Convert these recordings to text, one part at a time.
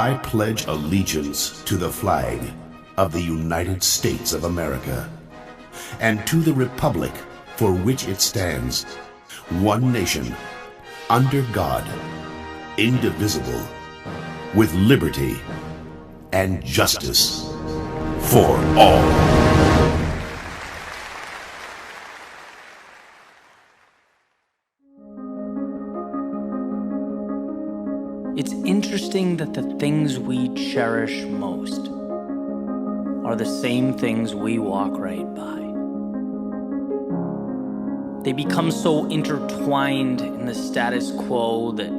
I pledge allegiance to the flag of the United States of America and to the republic for which it stands, one nation, under God, indivisible, with liberty and justice for all. It's interesting that the things we cherish most are the same things we walk right by. They become so intertwined in the status quo that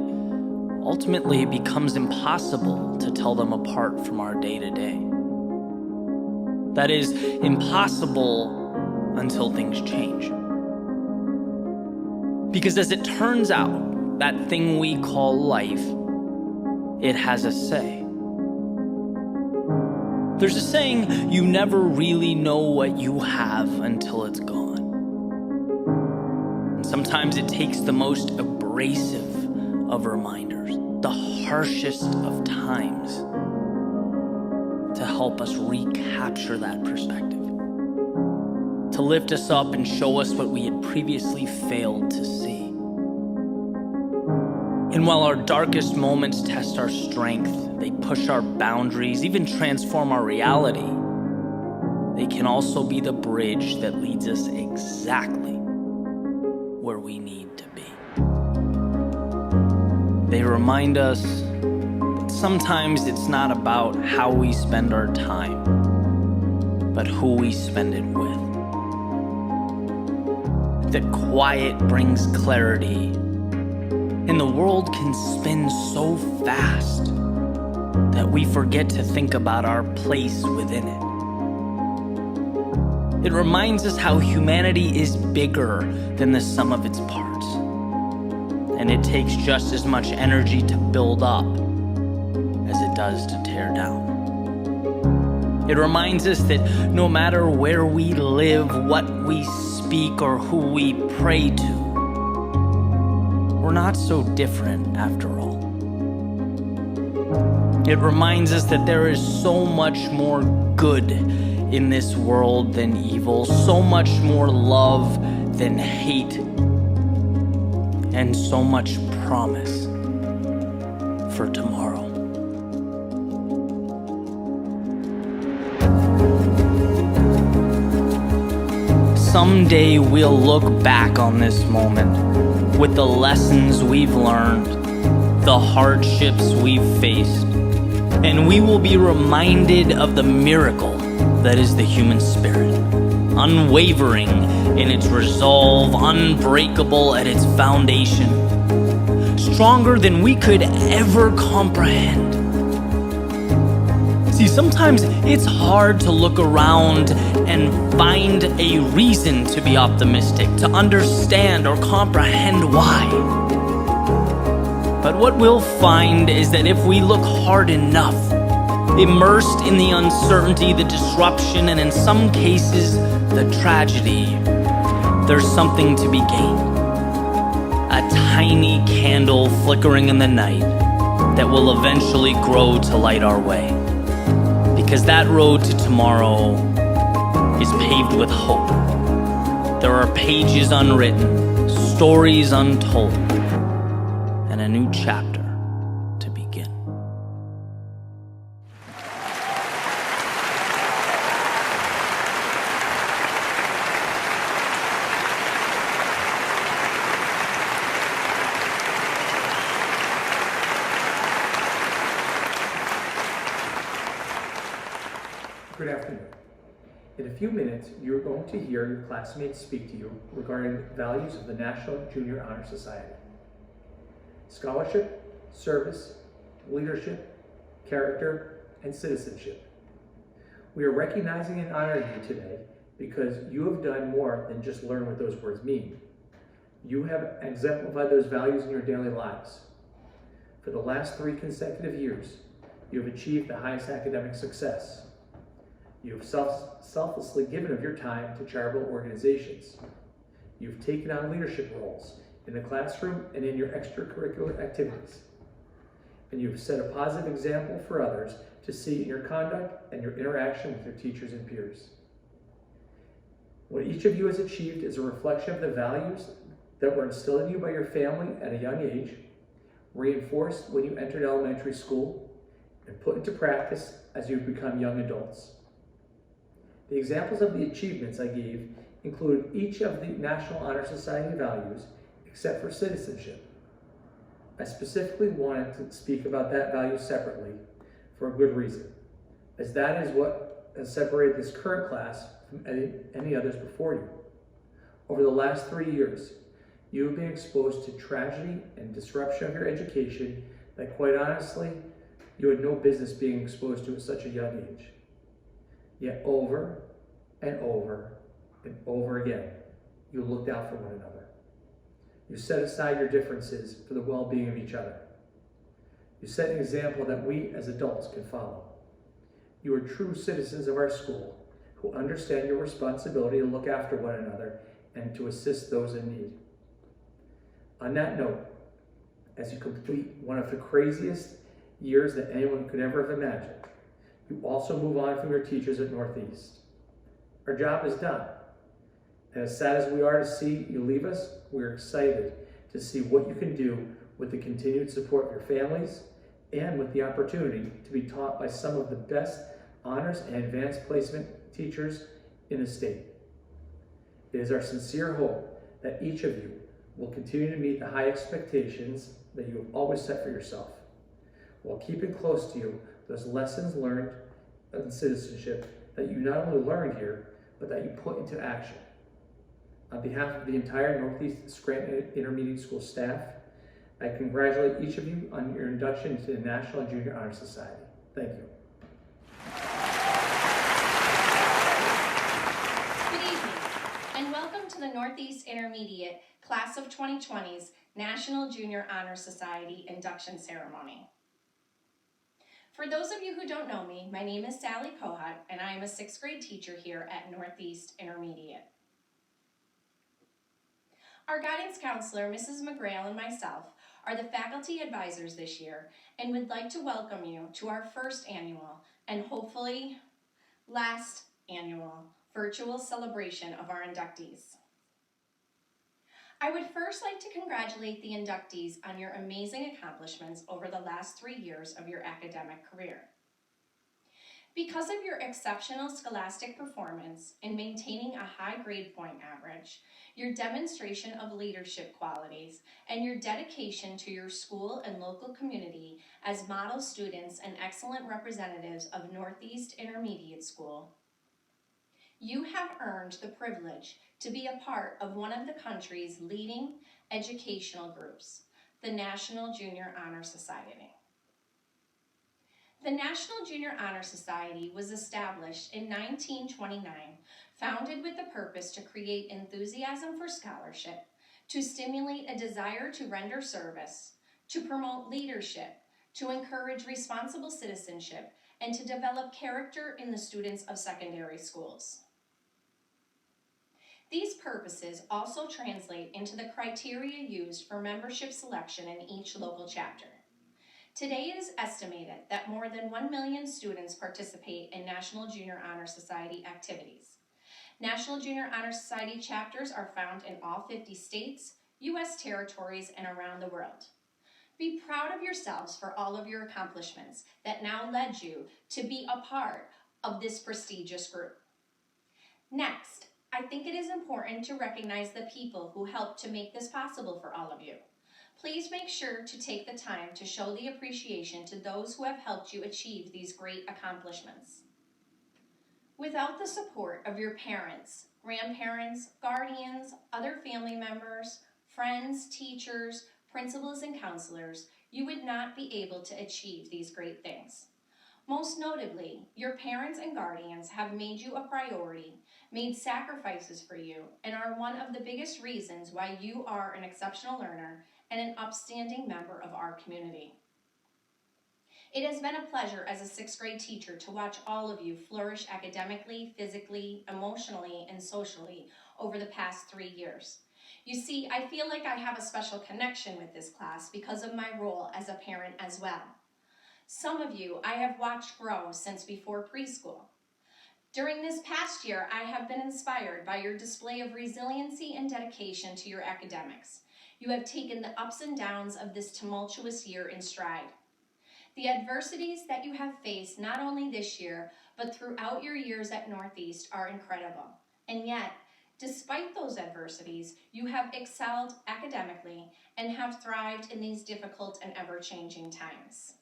ultimately it becomes impossible to tell them apart from our day-to-day. That is, impossible until things change. Because as it turns out, that thing we call life, it has a say. There's a saying, you never really know what you have until it's gone. And sometimes it takes the most abrasive of reminders, the harshest of times, to help us recapture that perspective, to lift us up and show us what we had previously failed to see. And while our darkest moments test our strength, they push our boundaries, even transform our reality, they can also be the bridge that leads us exactly where we need to be. They remind us that sometimes it's not about how we spend our time, but who we spend it with. That quiet brings clarity, and the world can spin so fast that we forget to think about our place within it. It reminds us how humanity is bigger than the sum of its parts, and it takes just as much energy to build up as it does to tear down. It reminds us that no matter where we live, what we speak, or who we pray to, we're not so different after all. It reminds us that there is so much more good in this world than evil, so much more love than hate, and so much promise for tomorrow. Someday we'll look back on this moment with the lessons we've learned, the hardships we've faced, and we will be reminded of the miracle that is the human spirit, unwavering in its resolve, unbreakable at its foundation, stronger than we could ever comprehend. See, sometimes it's hard to look around and find a reason to be optimistic, to understand or comprehend why. But what we'll find is that if we look hard enough, immersed in the uncertainty, the disruption, and in some cases, the tragedy, there's something to be gained. A tiny candle flickering in the night that will eventually grow to light our way. Because that road to tomorrow is paved with hope. There are pages unwritten, stories untold, and a new chapter to begin. Good afternoon. In a few minutes, you're going to hear your classmates speak to you regarding the values of the National Junior Honor Society. Scholarship, service, leadership, character, and citizenship. We are recognizing and honoring you today because you have done more than just learn what those words mean. You have exemplified those values in your daily lives. For the last 3 consecutive years, you have achieved the highest academic success. You have selflessly given of your time to charitable organizations. You've taken on leadership roles in the classroom and in your extracurricular activities. and you have set a positive example for others to see in your conduct and your interaction with your teachers and peers. What each of you has achieved is a reflection of the values that were instilled in you by your family at a young age, reinforced when you entered elementary school, and put into practice as you become young adults. The examples of the achievements I gave include each of the National Honor Society values except for citizenship. I specifically wanted to speak about that value separately for a good reason, as that is what has separated this current class from any others before you. Over the last 3 years, you have been exposed to tragedy and disruption of your education that, quite honestly, you had no business being exposed to at such a young age. Yet over and over and over again, you looked out for one another. You set aside your differences for the well-being of each other. You set an example that we as adults can follow. You are true citizens of our school who understand your responsibility to look after one another and to assist those in need. On that note, as you complete one of the craziest years that anyone could ever have imagined, you also move on from your teachers at Northeast. Our job is done. And as sad as we are to see you leave us, we're excited to see what you can do with the continued support of your families and with the opportunity to be taught by some of the best honors and advanced placement teachers in the state. It is our sincere hope that each of you will continue to meet the high expectations that you have always set for yourself, while keeping close to you those lessons learned in citizenship that you not only learned here, but that you put into action. On behalf of the entire Northeast Scranton Intermediate School staff, I congratulate each of you on your induction into the National Junior Honor Society. Thank you. Good evening, and welcome to the Northeast Intermediate Class of 2020's National Junior Honor Society induction ceremony. For those of you who don't know me, my name is Sally Kohat, and I am a 6th grade teacher here at Northeast Intermediate. Our guidance counselor, Mrs. McGrail, and myself are the faculty advisors this year and would like to welcome you to our first annual and hopefully last annual virtual celebration of our inductees. I would first like to congratulate the inductees on your amazing accomplishments over the last 3 years of your academic career. Because of your exceptional scholastic performance in maintaining a high grade point average, your demonstration of leadership qualities, and your dedication to your school and local community as model students and excellent representatives of Northeast Intermediate School, you have earned the privilege to be a part of one of the country's leading educational groups, the National Junior Honor Society. The National Junior Honor Society was established in 1929, founded with the purpose to create enthusiasm for scholarship, to stimulate a desire to render service, to promote leadership, to encourage responsible citizenship, and to develop character in the students of secondary schools. These purposes also translate into the criteria used for membership selection in each local chapter. Today, it is estimated that more than 1 million students participate in National Junior Honor Society activities. National Junior Honor Society chapters are found in all 50 states, U.S. territories, and around the world. Be proud of yourselves for all of your accomplishments that now led you to be a part of this prestigious group. Next, I think it is important to recognize the people who helped to make this possible for all of you. Please make sure to take the time to show the appreciation to those who have helped you achieve these great accomplishments. Without the support of your parents, grandparents, guardians, other family members, friends, teachers, principals, and counselors, you would not be able to achieve these great things. Most notably, your parents and guardians have made you a priority, made sacrifices for you, and are one of the biggest reasons why you are an exceptional learner and an upstanding member of our community. It has been a pleasure as a 6th grade teacher to watch all of you flourish academically, physically, emotionally, and socially over the past 3 years. You see, I feel like I have a special connection with this class because of my role as a parent as well. Some of you I have watched grow since before preschool. During this past year, I have been inspired by your display of resiliency and dedication to your academics. You have taken the ups and downs of this tumultuous year in stride. The adversities that you have faced not only this year, but throughout your years at Northeast are incredible. And yet, despite those adversities, you have excelled academically and have thrived in these difficult and ever-changing times.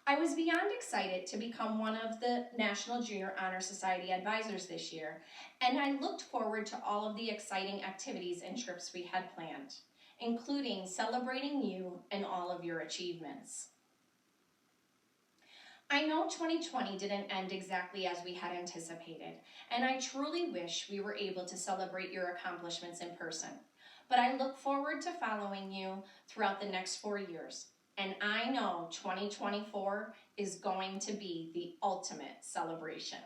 I was beyond excited to become one of the National Junior Honor Society advisors this year, and I looked forward to all of the exciting activities and trips we had planned, including celebrating you and all of your achievements. I know 2020 didn't end exactly as we had anticipated, and I truly wish we were able to celebrate your accomplishments in person. But I look forward to following you throughout the next 4 years, and I know 2024 is going to be the ultimate celebration.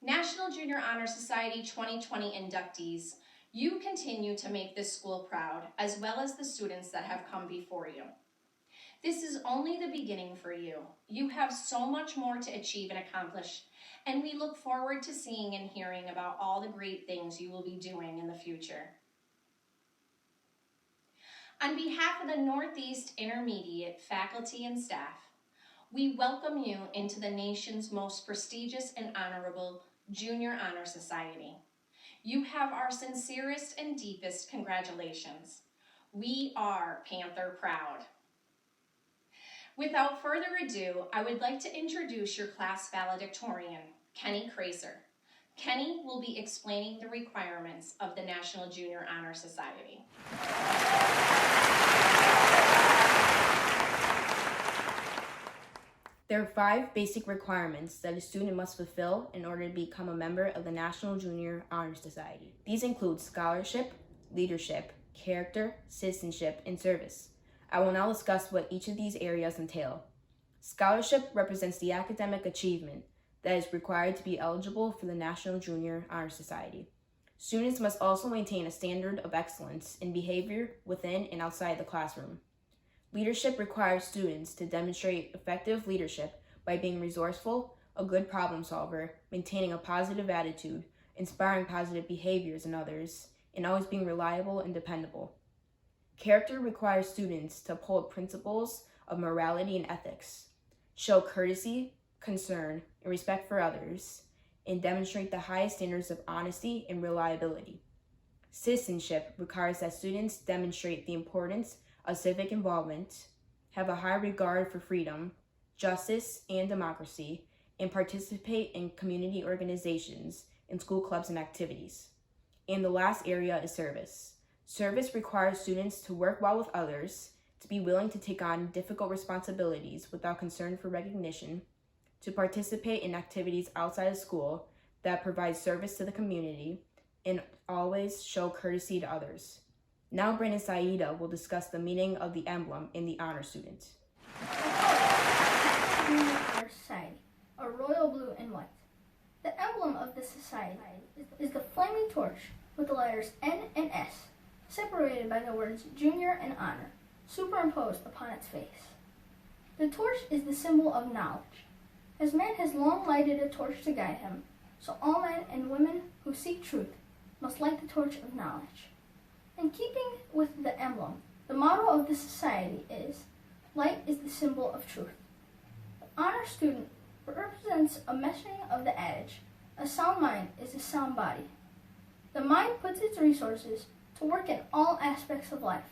National Junior Honor Society 2020 inductees, you continue to make this school proud, as well as the students that have come before you. This is only the beginning for you. You have so much more to achieve and accomplish, and we look forward to seeing and hearing about all the great things you will be doing in the future. On behalf of the Northeast Intermediate faculty and staff, we welcome you into the nation's most prestigious and honorable Junior Honor Society. You have our sincerest and deepest congratulations. We are Panther proud. Without further ado, I would like to introduce your class valedictorian, Kenny Kraser. Kenny will be explaining the requirements of the National Junior Honor Society. There are 5 basic requirements that a student must fulfill in order to become a member of the National Junior Honor Society. These include scholarship, leadership, character, citizenship, and service. I will now discuss what each of these areas entail. Scholarship represents the academic achievement that is required to be eligible for the National Junior Honor Society. Students must also maintain a standard of excellence in behavior within and outside the classroom. Leadership requires students to demonstrate effective leadership by being resourceful, a good problem solver, maintaining a positive attitude, inspiring positive behaviors in others, and always being reliable and dependable. Character requires students to uphold principles of morality and ethics, show courtesy, concern, and respect for others, and demonstrate the highest standards of honesty and reliability. Citizenship requires that students demonstrate the importance of civic involvement, have a high regard for freedom, justice, and democracy, and participate in community organizations and school clubs and activities. And the last area is service. Service requires students to work well with others, to be willing to take on difficult responsibilities without concern for recognition, to participate in activities outside of school that provide service to the community, and always show courtesy to others. Now Brandon Saida will discuss the meaning of the emblem in the honor student. Our society, a royal blue and white. The emblem of this society is the flaming torch with the letters N and S, separated by the words junior and honor, superimposed upon its face. The torch is the symbol of knowledge. As man has long lighted a torch to guide him, so all men and women who seek truth must light the torch of knowledge. In keeping with the emblem, the motto of the society is, light is the symbol of truth. The honor student represents a meshing of the adage, a sound mind is a sound body. The mind puts its resources to work in all aspects of life.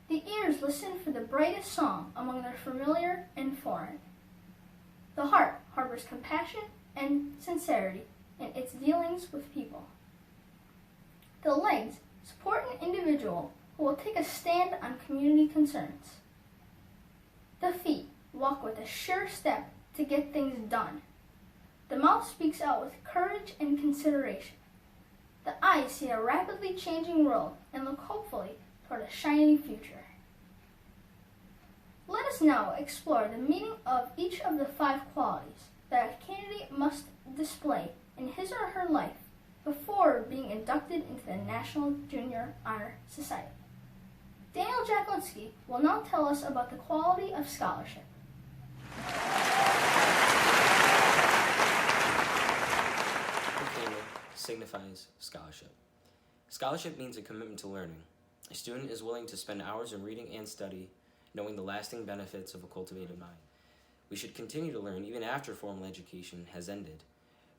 The ears listen for the brightest song among their familiar and foreign. The heart harbors compassion and sincerity in its dealings with people. The legs support an individual who will take a stand on community concerns. The feet walk with a sure step to get things done. The mouth speaks out with courage and consideration. The eyes see a rapidly changing world and look hopefully toward a shining future. Let us now explore the meaning of each of the 5 qualities that a candidate must display in his or her life before being inducted into the National Junior Honor Society. Daniel Jacklinski will now tell us about the quality of scholarship. Signifies scholarship. Scholarship means a commitment to learning. A student is willing to spend hours in reading and study, knowing the lasting benefits of a cultivated mind. We should continue to learn even after formal education has ended,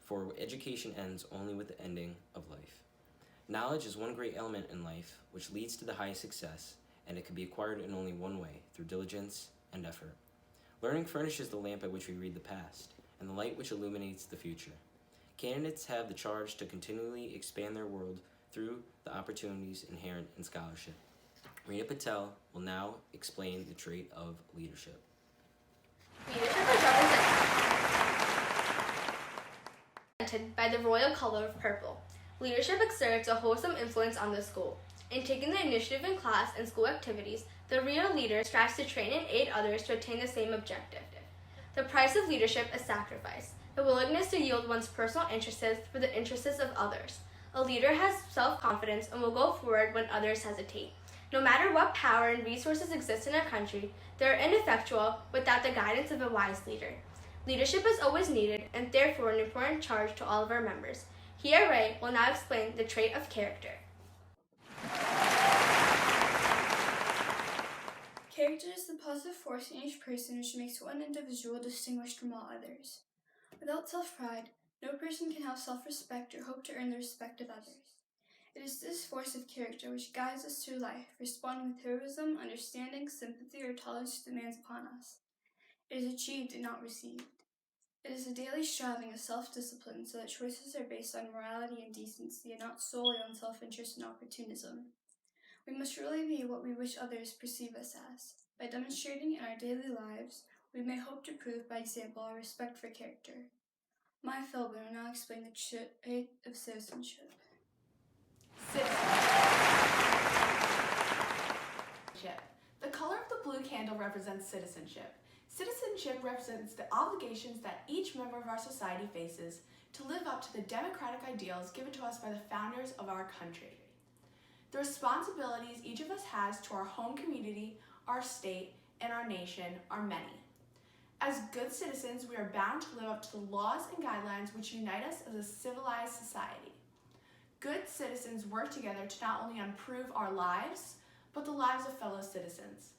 for education ends only with the ending of life. Knowledge is one great element in life which leads to the highest success, and it can be acquired in only one way, through diligence and effort. Learning furnishes the lamp at which we read the past, and the light which illuminates the future. Candidates have the charge to continually expand their world through the opportunities inherent in scholarship. Rita Patel will now explain the trait of leadership. Leadership is represented by the royal color of purple. Leadership exerts a wholesome influence on the school. In taking the initiative in class and school activities, the real leader strives to train and aid others to attain the same objective. The price of leadership is sacrifice, the willingness to yield one's personal interests for the interests of others. A leader has self-confidence and will go forward when others hesitate. No matter what power and resources exist in our country, they are ineffectual without the guidance of a wise leader. Leadership is always needed and therefore an important charge to all of our members. Here, Ray will now explain the trait of character. Character is the positive force in each person which makes one individual distinguished from all others. Without self-pride, no person can have self-respect or hope to earn the respect of others. It is this force of character which guides us through life, responding with heroism, understanding, sympathy, or tolerance to demands upon us. It is achieved and not received. It is a daily striving of self-discipline so that choices are based on morality and decency and not solely on self-interest and opportunism. We must really be what we wish others perceive us as. By demonstrating in our daily lives, we may hope to prove by example our respect for character. Maya Philbin will now explain the trait of citizenship. Citizenship. The color of the blue candle represents citizenship. Citizenship represents the obligations that each member of our society faces to live up to the democratic ideals given to us by the founders of our country. The responsibilities each of us has to our home community, our state, and our nation are many. As good citizens, we are bound to live up to the laws and guidelines which unite us as a civilized society. Good citizens work together to not only improve our lives, but the lives of fellow citizens.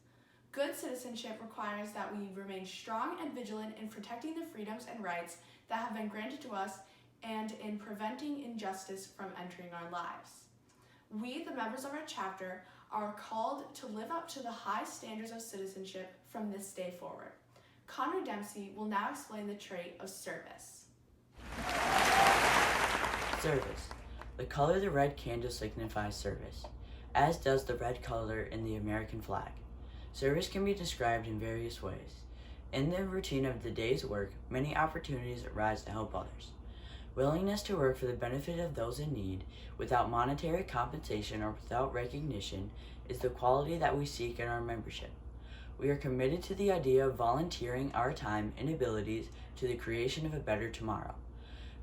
Good citizenship requires that we remain strong and vigilant in protecting the freedoms and rights that have been granted to us and in preventing injustice from entering our lives. We, the members of our chapter, are called to live up to the high standards of citizenship from this day forward. Conrad Dempsey will now explain the trait of service. Service. The color of the red candle signifies service, as does the red color in the American flag. Service can be described in various ways. In the routine of the day's work, many opportunities arise to help others. Willingness to work for the benefit of those in need, without monetary compensation or without recognition, is the quality that we seek in our membership. We are committed to the idea of volunteering our time and abilities to the creation of a better tomorrow.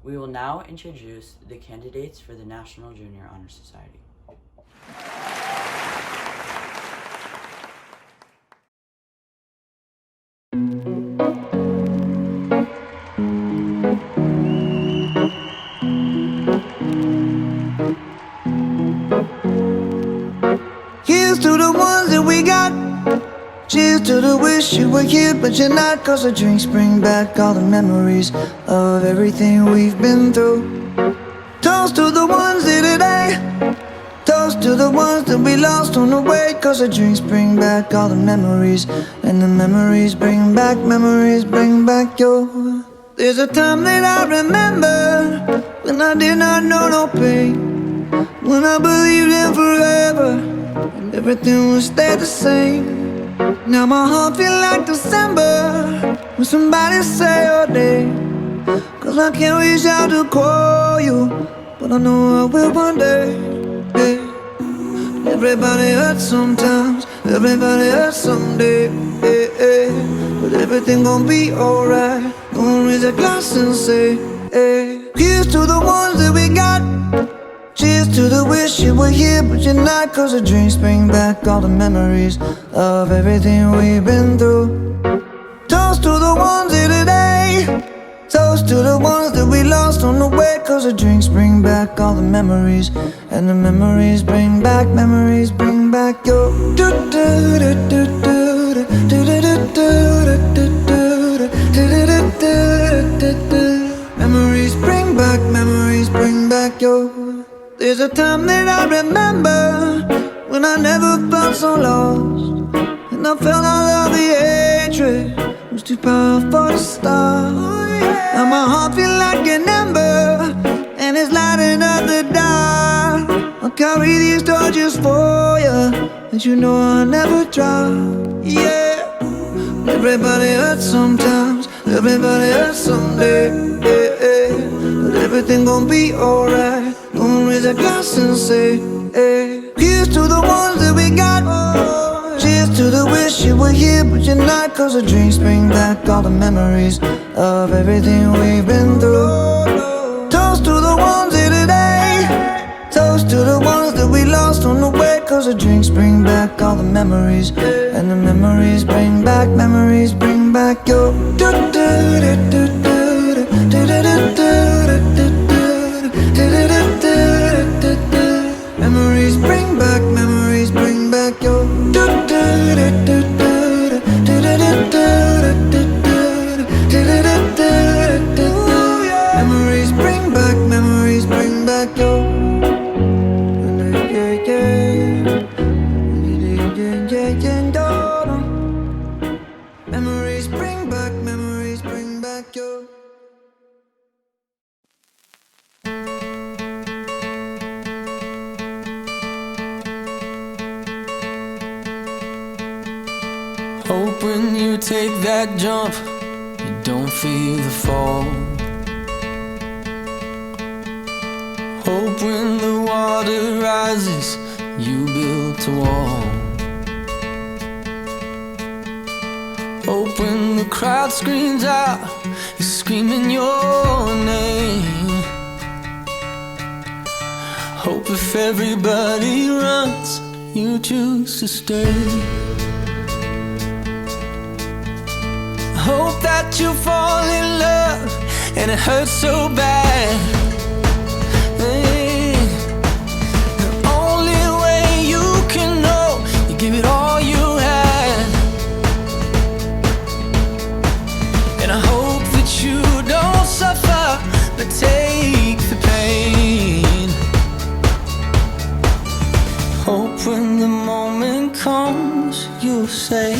We will now introduce the candidates for the National Junior Honor Society. Here's to the ones that we got. Cheers to the wish you were here but you're not, 'cause the drinks bring back all the memories of everything we've been through. Toast to the ones here today. Toast to the ones that we lost on the way, 'cause the drinks bring back all the memories, and the memories bring back your. There's a time that I remember when I did not know no pain, when I believed in forever and everything would stay the same. Now my heart feel like December when somebody say your name, 'cause I can't reach out to call you, but I know I will one day. Hey. Everybody hurts sometimes, everybody hurts someday. Hey, hey. But everything gon' be alright. Gonna raise a glass and say, hey. Here's to the ones that we got. Cheers Here's to the wish you were here, but you're not, 'cause the dreams bring back all the memories of everything we've been through. Toast to the ones here today. Toast to the ones that we lost on the way, 'cause the drinks bring back all the memories, and the memories bring back your memories bring back your. There's a time that I remember when I never felt so lost, and I felt all of the hatred was too powerful to stop. Now my heart feels like an ember, and it's lighting up the dark. I'll carry these torches for you, and you know I'll never drop. Yeah, everybody hurts sometimes, everybody hurts someday. But everything gon' be alright. Gonna raise a glass and say, hey. Here's to the ones that we got. Cheers to the wish you were here, but you're not, 'cause the drinks bring back all the memories of everything we've been through. Toast to the ones here today. Toast to the ones that we lost on the way, 'cause the drinks bring back all the memories, and the memories bring back your. Memories bring back your. Memories bring back your. Memories bring back your. Hope when you take that jump, you don't feel the fall. Hope when the water rises, you built a wall. Hope when the crowd screams out, you're screaming your name. Hope if everybody runs, you choose to stay. Hope that you fall in love and it hurts so bad. Hey, the only way you can know, you give it all you had. And I hope that you don't suffer, but take the pain. Hope when the moment comes, you'll say,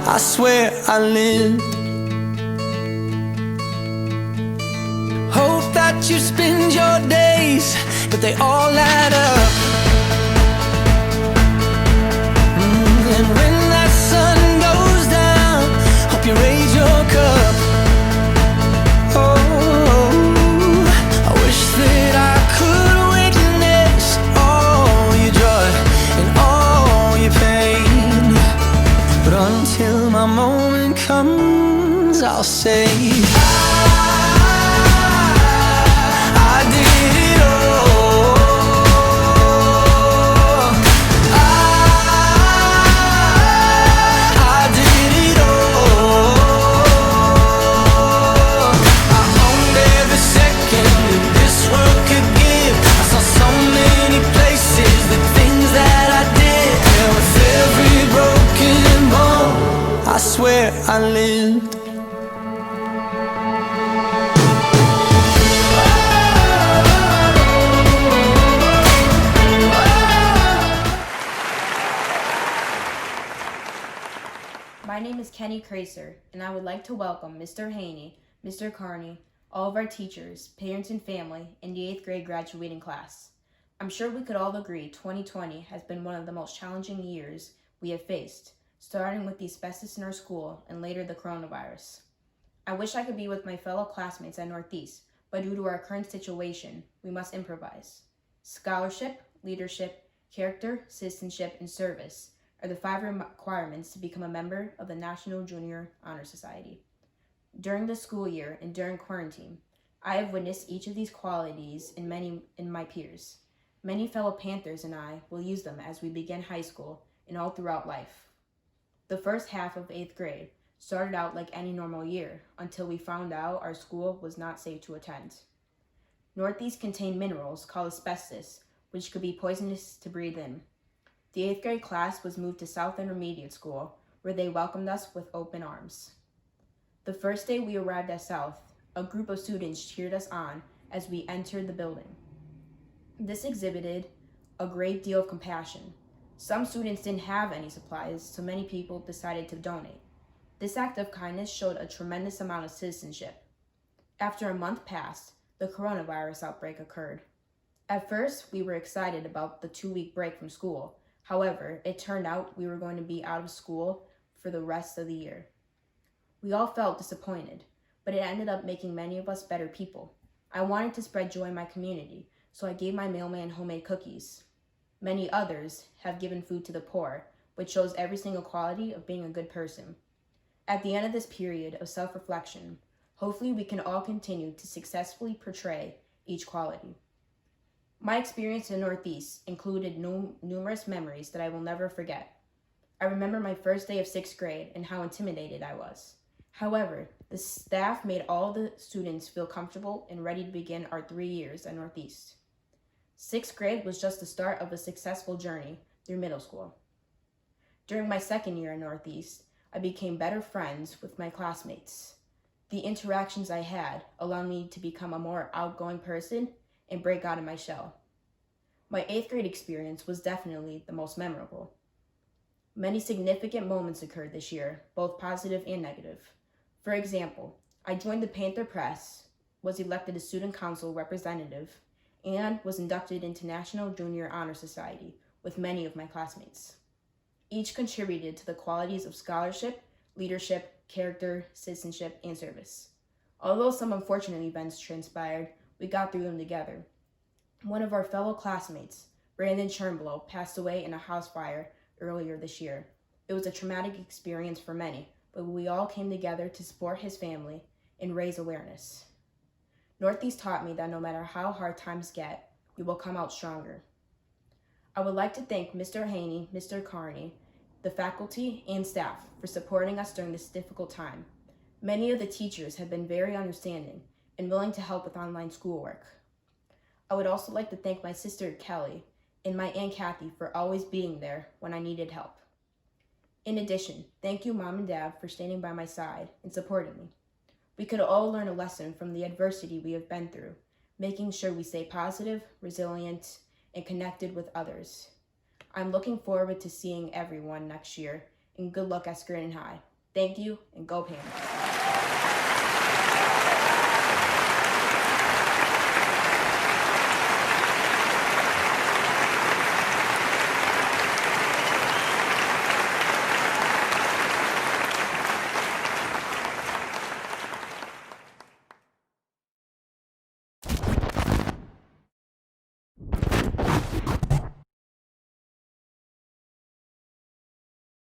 I swear I lived. Hope that you spend your days, but they all add up. And when that sun goes down, hope you raise your cup. Oh, I wish that I could witness all your joy and all your pain, but until my moment comes, I'll say I did it all. I did it all. I owned every second that this world could give. I saw so many places, the things that I did. And with every broken bone, I swear I lived. My name is Kenny Kraser, and I would like to welcome Mr. Haney, Mr. Carney, all of our teachers, parents, and family in the 8th grade graduating class. I'm sure we could all agree 2020 has been one of the most challenging years we have faced, starting with the asbestos in our school and later the coronavirus. I wish I could be with my fellow classmates at Northeast, but due to our current situation, we must improvise. Scholarship, leadership, character, citizenship, and service are the 5 requirements to become a member of the National Junior Honor Society. During the school year and during quarantine, I have witnessed each of these qualities in my peers. Many fellow Panthers and I will use them as we begin high school and all throughout life. The first half of 8th grade started out like any normal year until we found out our school was not safe to attend. Northeast contained minerals called asbestos, which could be poisonous to breathe in. The 8th grade class was moved to South Intermediate School, where they welcomed us with open arms. The first day we arrived at South, a group of students cheered us on as we entered the building. This exhibited a great deal of compassion. Some students didn't have any supplies, so many people decided to donate. This act of kindness showed a tremendous amount of citizenship. After a month passed, the coronavirus outbreak occurred. At first, we were excited about the 2-week break from school. However, it turned out we were going to be out of school for the rest of the year. We all felt disappointed, but it ended up making many of us better people. I wanted to spread joy in my community, so I gave my mailman homemade cookies. Many others have given food to the poor, which shows every single quality of being a good person. At the end of this period of self-reflection, hopefully we can all continue to successfully portray each quality. My experience in Northeast included numerous memories that I will never forget. I remember my first day of 6th grade and how intimidated I was. However, the staff made all the students feel comfortable and ready to begin our 3 years at Northeast. 6th grade was just the start of a successful journey through middle school. During my 2nd year at Northeast, I became better friends with my classmates. The interactions I had allowed me to become a more outgoing person and break out of my shell. My 8th grade experience was definitely the most memorable. Many significant moments occurred this year, both positive and negative. For example, I joined the Panther Press, was elected a student council representative, and was inducted into National Junior Honor Society with many of my classmates. Each contributed to the qualities of scholarship, leadership, character, citizenship, and service. Although some unfortunate events transpired, we got through them together. One of our fellow classmates, Brandon Chernblow, passed away in a house fire earlier this year. It was a traumatic experience for many, but we all came together to support his family and raise awareness. Northeast taught me that no matter how hard times get, we will come out stronger. I would like to thank Mr. Haney, Mr. Carney, the faculty and staff for supporting us during this difficult time. Many of the teachers have been very understanding and willing to help with online schoolwork. I would also like to thank my sister Kelly and my Aunt Kathy for always being there when I needed help. In addition, thank you Mom and Dad for standing by my side and supporting me. We could all learn a lesson from the adversity we have been through, making sure we stay positive, resilient, and connected with others. I'm looking forward to seeing everyone next year, and good luck at Scranton High. Thank you, and go Panthers!